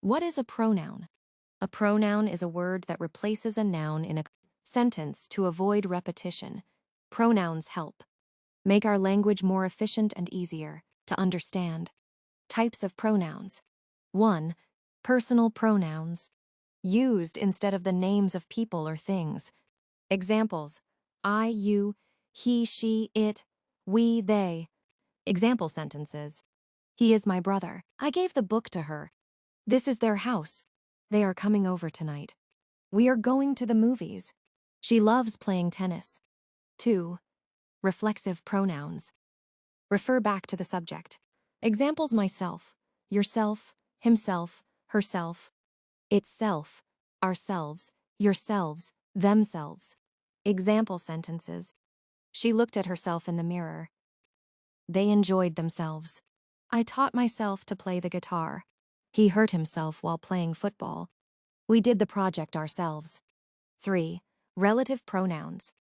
What is a pronoun? A pronoun is a word that replaces a noun in a sentence to avoid repetition. Pronouns help make our language more efficient and easier to understand. Types of pronouns. 1. Personal pronouns, used instead of the names of people or things. Examples: I, you, he, she, it, we, they. Example sentences: He is my brother. I gave the book to her. This is their house. They are coming over tonight. We are going to the movies. She loves playing tennis. 2. Reflexive pronouns. Refer back to the subject. Examples: myself, yourself, himself, herself, itself, ourselves, yourselves, themselves. Example sentences: She looked at herself in the mirror. They enjoyed themselves. I taught myself to play the guitar. He hurt himself while playing football. We did the project ourselves. 3. Relative pronouns.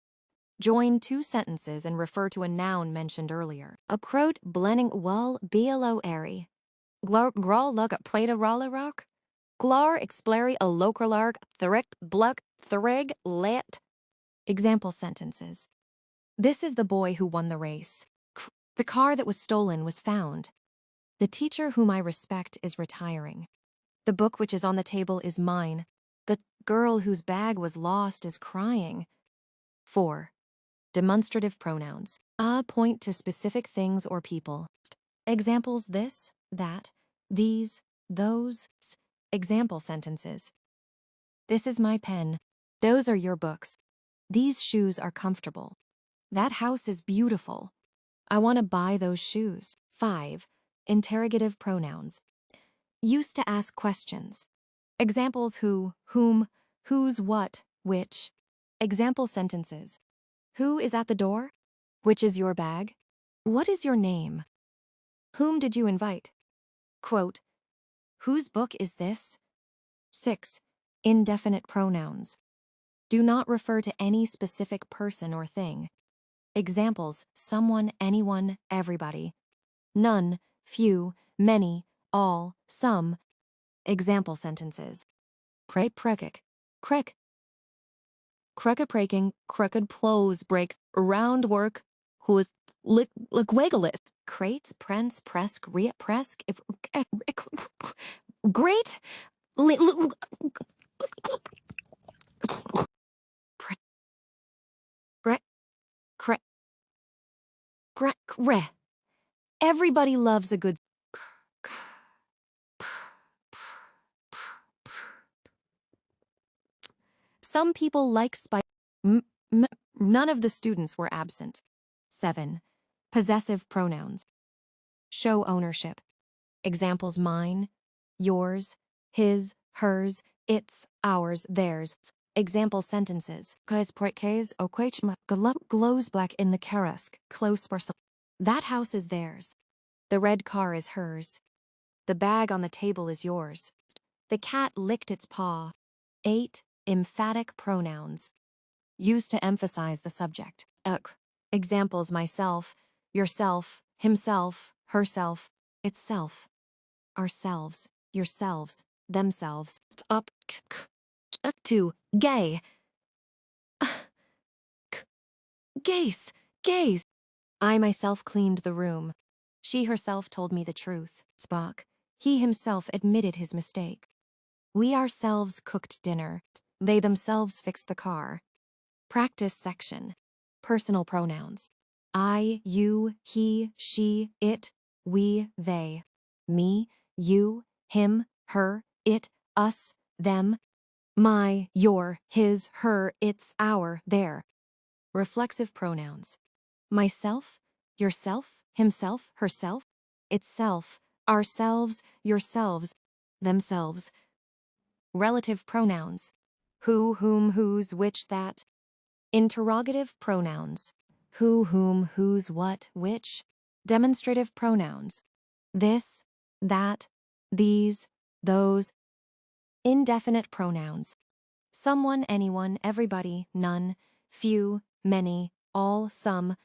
Join two sentences and refer to a noun mentioned earlier. A crowd blending wall blo airy. Gral lug plata rolla rock. Glar explary a localarg thrick bluck thrig let. Example sentences: This is the boy who won the race. The car that was stolen was found. The teacher whom I respect is retiring. The book which is on the table is mine. The girl whose bag was lost is crying. 4. Demonstrative pronouns. Point to specific things or people. Examples: this, that, these, those. Example sentences: This is my pen. Those are your books. These shoes are comfortable. That house is beautiful. I want to buy those shoes. 5. Interrogative pronouns. Used to ask questions. Examples: who, whom, whose, what, which. Example sentences: Who is at the door? Which is your bag? What is your name? Whom did you invite? Quote: Whose book is this? 6. Indefinite pronouns. Do not refer to any specific person or thing. Examples: someone, anyone, everybody. None, few, many, all, some. Example sentences: Crepe prekik, crick. Crooked breaking, crooked plows break, round work, who's liquegalis. Crates, prence, presk, ria, presk, if great. Everybody loves a good. Some people like spice. None of the students were absent. 7. Possessive pronouns. Show ownership. Examples: mine, yours, his, hers, its, ours, theirs. Example sentences: glows black in the karask, close parcel. That house is theirs. The red car is hers. The bag on the table is yours. The cat licked its paw. 8. Emphatic pronouns. Used to emphasize the subject. Examples: myself, yourself, himself, herself, itself, ourselves, yourselves, themselves. Up to gay. Gaze, gaze. I myself cleaned the room. She herself told me the truth. Spock. He himself admitted his mistake. We ourselves cooked dinner. They themselves fixed the car. Practice section. Personal pronouns. I, you, he, she, it, we, they. Me, you, him, her, it, us, them. My, your, his, her, its, our, their. Reflexive pronouns. Myself, yourself, himself, herself, itself, ourselves, yourselves, themselves. Relative pronouns. Who, whom, whose, which, that. Interrogative pronouns. Who, whom, whose, what, which. Demonstrative pronouns. This, that, these, those. Indefinite pronouns. Someone, anyone, everybody, none, few, many, all, some.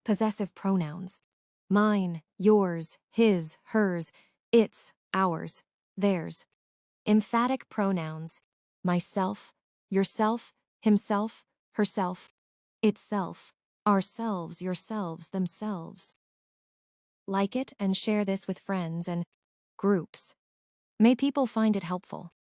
Possessive pronouns. Mine, yours, his, hers, its, ours, theirs. Emphatic pronouns: myself, yourself, himself, herself, itself, ourselves, yourselves, themselves. Like it and share this with friends and groups. May people find it helpful.